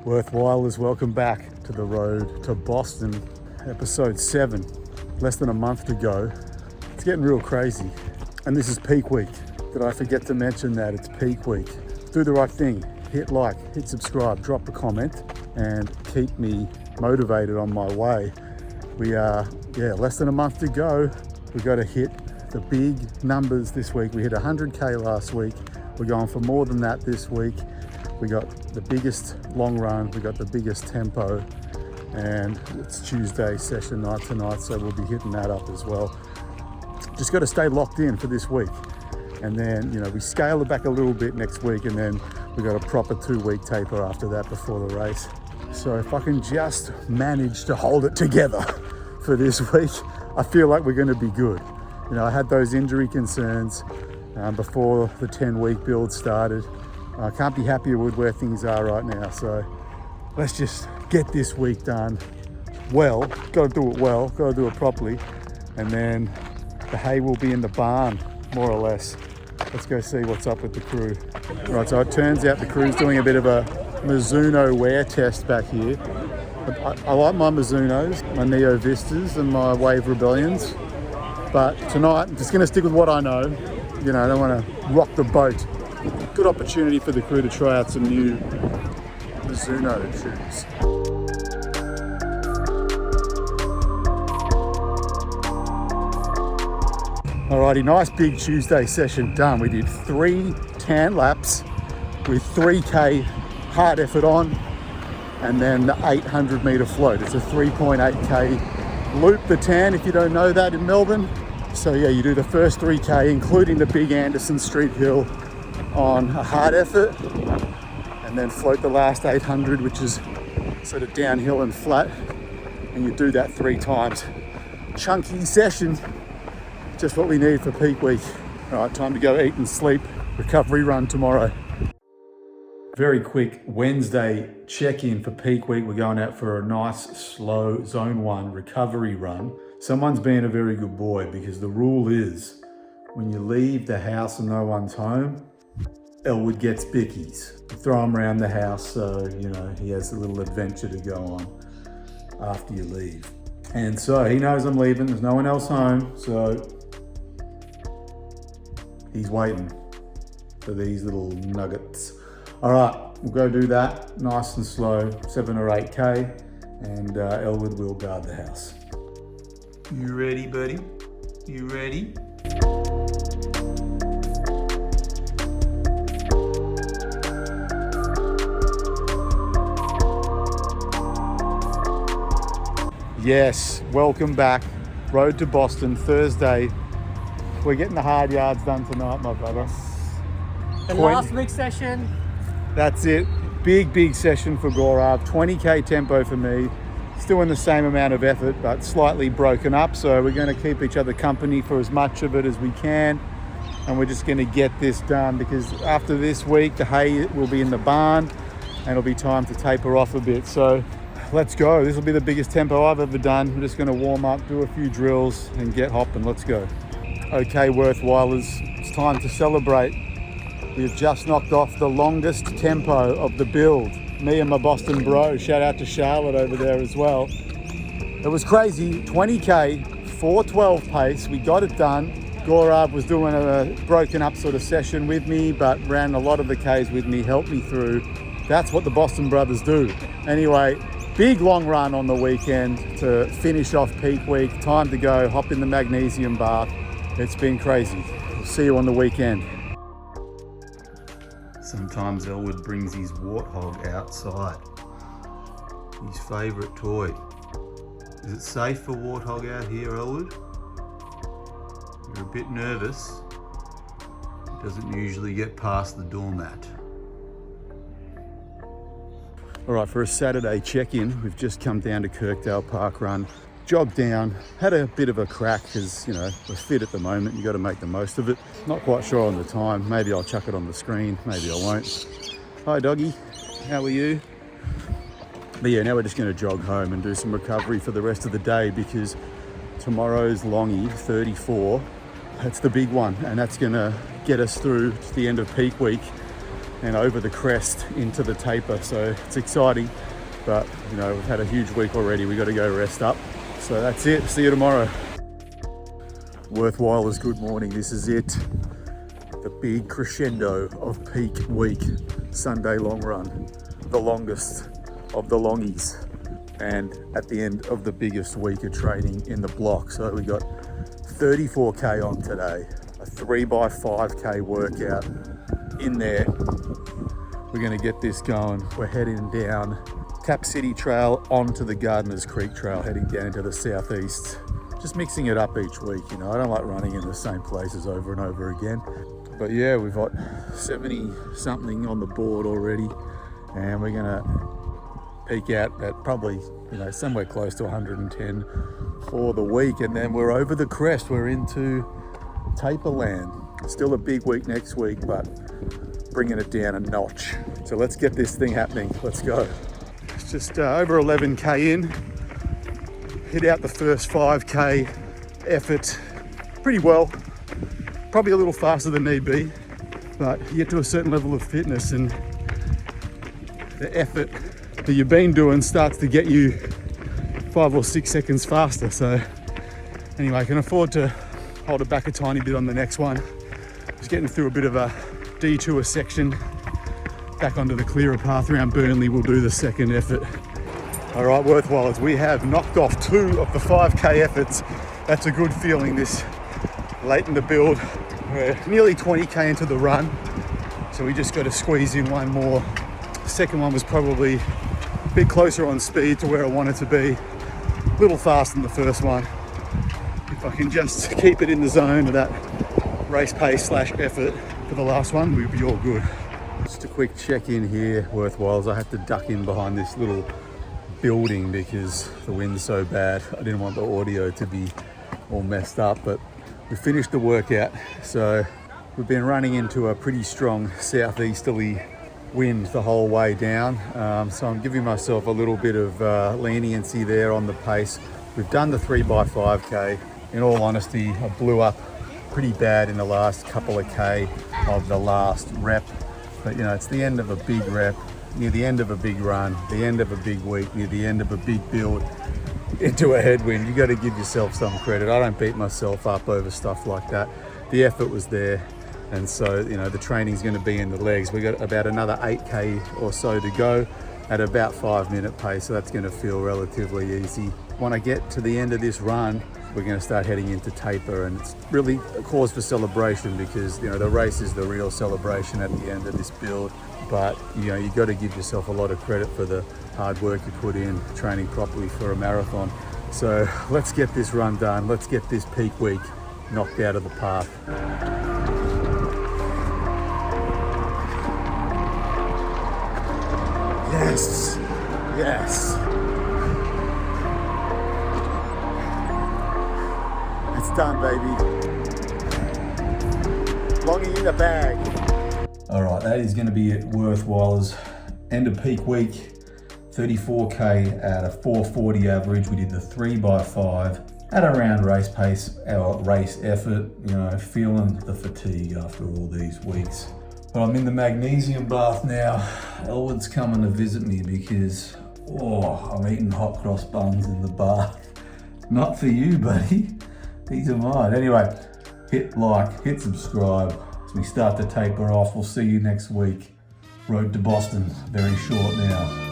Worthwhilers, welcome back to the road to Boston, episode 7. Less than a month to go. It's getting real crazy. And this is peak week. Did I forget to mention that? It's peak week. Do the right thing. Hit like, hit subscribe, drop a comment, and keep me motivated on my way. We are, less than a month to go. We got to hit the big numbers this week. We hit 100K last week. We're going for more than that this week. We got the biggest long run, we got the biggest tempo, and it's Tuesday session night tonight, so we'll be hitting that up as well. Just got to stay locked in for this week. And then, we scale it back a little bit next week, and then we got a proper 2-week taper after that before the race. So if I can just manage to hold it together for this week, I feel like we're going to be good. I had those injury concerns before the 10-week build started. I can't be happier with where things are right now. So let's just get this week done well. Got to do it well, got to do it properly. And then the hay will be in the barn, more or less. Let's go see what's up with the crew. Right, so it turns out the crew's doing a bit of a Mizuno wear test back here. I like my Mizunos, my Neo Vistas and my Wave Rebellions. But tonight, I'm just going to stick with what I know. I don't want to rock the boat. Good opportunity for the crew to try out some new Mizuno shoes. Alrighty, nice big Tuesday session done. We did 3 tan laps with 3K hard effort on, and then the 800 meter float. It's a 3.8K loop, the tan, if you don't know that, in Melbourne. So yeah, you do the first 3K, including the big Anderson Street Hill, on a hard effort, and then float the last 800, which is sort of downhill and flat, and you do that 3 times. Chunky session, just what we need for peak week. All right, time to go eat and sleep. Recovery run tomorrow. Very quick Wednesday check-in for peak week. We're going out for a nice, slow Zone 1 recovery run. Someone's being a very good boy, because the rule is when you leave the house and no one's home, Elwood gets bickies. Throw him around the house so, he has a little adventure to go on after you leave. And so he knows I'm leaving, there's no one else home, so he's waiting for these little nuggets. All right, we'll go do that, nice and slow, 7 or 8K, and Elwood will guard the house. You ready, buddy? You ready? Yes, welcome back. Road to Boston, Thursday. We're getting the hard yards done tonight, my brother. The last week's session. That's it. Big session for Gaurav. 20K tempo for me. Still in the same amount of effort, but slightly broken up. So we're going to keep each other company for as much of it as we can. And we're just going to get this done, because after this week, the hay will be in the barn and it'll be time to taper off a bit. So let's go. This will be the biggest tempo I've ever done. We're just going to warm up, do a few drills, and get hopping. Let's go. Okay, Worthwhilers, it's time to celebrate. We've just knocked off the longest tempo of the build. Me and my Boston bro. Shout out to Charlotte over there as well. It was crazy. 20K, 4:12 pace. We got it done. Gaurav was doing a broken up sort of session with me, but ran a lot of the Ks with me, helped me through. That's what the Boston brothers do. Anyway, big long run on the weekend to finish off peak week. Time to go, hop in the magnesium bath. It's been crazy. We'll see you on the weekend. Sometimes Elwood brings his warthog outside. His favourite toy. Is it safe for warthog out here, Elwood? You're a bit nervous. It doesn't usually get past the doormat. All right, for a Saturday check-in, we've just come down to Kirkdale Park Run, jogged down, had a bit of a crack because, we're fit at the moment. You got to make the most of it. Not quite sure on the time. Maybe I'll chuck it on the screen. Maybe I won't. Hi, doggy. How are you? But yeah, now we're just going to jog home and do some recovery for the rest of the day, because tomorrow's longie, 34, that's the big one. And that's going to get us through to the end of peak week. and over the crest into the taper. So it's exciting, but you know, we've had a huge week already. We got to go rest up. So that's it. See you tomorrow. Worthwhilers, good morning. This is it. The big crescendo of peak week. Sunday long run. The longest of the longies. And at the end of the biggest week of training in the block. So we got 34K on today. A 3x5K workout in there. We're gonna get this going. We're heading down Cap City Trail onto the Gardeners Creek Trail, heading down to the southeast. Just mixing it up each week, you know. I don't like running in the same places over and over again. But yeah, we've got 70 something on the board already, and we're gonna peak out at probably, you know, somewhere close to 110 for the week, and then we're over the crest. We're into taper land. Still a big week next week, but bringing it down a notch. So let's get this thing happening. Let's go. It's just over 11K in. Hit out the first 5K effort pretty well. Probably a little faster than need be, but you get to a certain level of fitness and the effort that you've been doing starts to get you 5 or 6 seconds faster. So anyway, I can afford to hold it back a tiny bit on the next one. Just getting through a bit of a detour section back onto the clearer path around Burnley. We'll do the second effort. All right, Worthwhilers, we have knocked off 2 of the 5K efforts. That's a good feeling this late in the build. We're nearly 20K into the run, so we just got to squeeze in one more. The second one was probably a bit closer on speed to where I wanted to be. A little faster than the first one. If I can just keep it in the zone of that race pace / effort for the last one, we'll be all good. Just a quick check in here, Worthwhilers. I had to duck in behind this little building because the wind's so bad. I didn't want the audio to be all messed up, but we finished the workout. So we've been running into a pretty strong southeasterly wind the whole way down. So I'm giving myself a little bit of leniency there on the pace. We've done the 3x5K. In all honesty, I blew up pretty bad in the last couple of K of the last rep. But you know, it's the end of a big rep, near the end of a big run, the end of a big week, near the end of a big build into a headwind. You got to give yourself some credit. I don't beat myself up over stuff like that. The effort was there, and so you know the training's going to be in the legs. We got about another 8K or so to go at about 5-minute pace, so that's going to feel relatively easy. When I get to the end of this run, we're going to start heading into taper, and it's really a cause for celebration because you know the race is the real celebration at the end of this build. But you know, you got to give yourself a lot of credit for the hard work you put in training properly for a marathon. So let's get this run done. Let's get this peak week knocked out of the park. Yes, yes. It's done, baby. Longy in the bag. All right, that is going to be it, Worthwhilers. End of peak week, 34K at a 440 average. We did the 3x5 at around race pace, our race effort. You know, feeling the fatigue after all these weeks. But I'm in the magnesium bath now. Elwood's coming to visit me because, I'm eating hot cross buns in the bath. Not for you, buddy. These are mine. Anyway, hit like, hit subscribe. As we start to taper off, we'll see you next week. Road to Boston, very short now.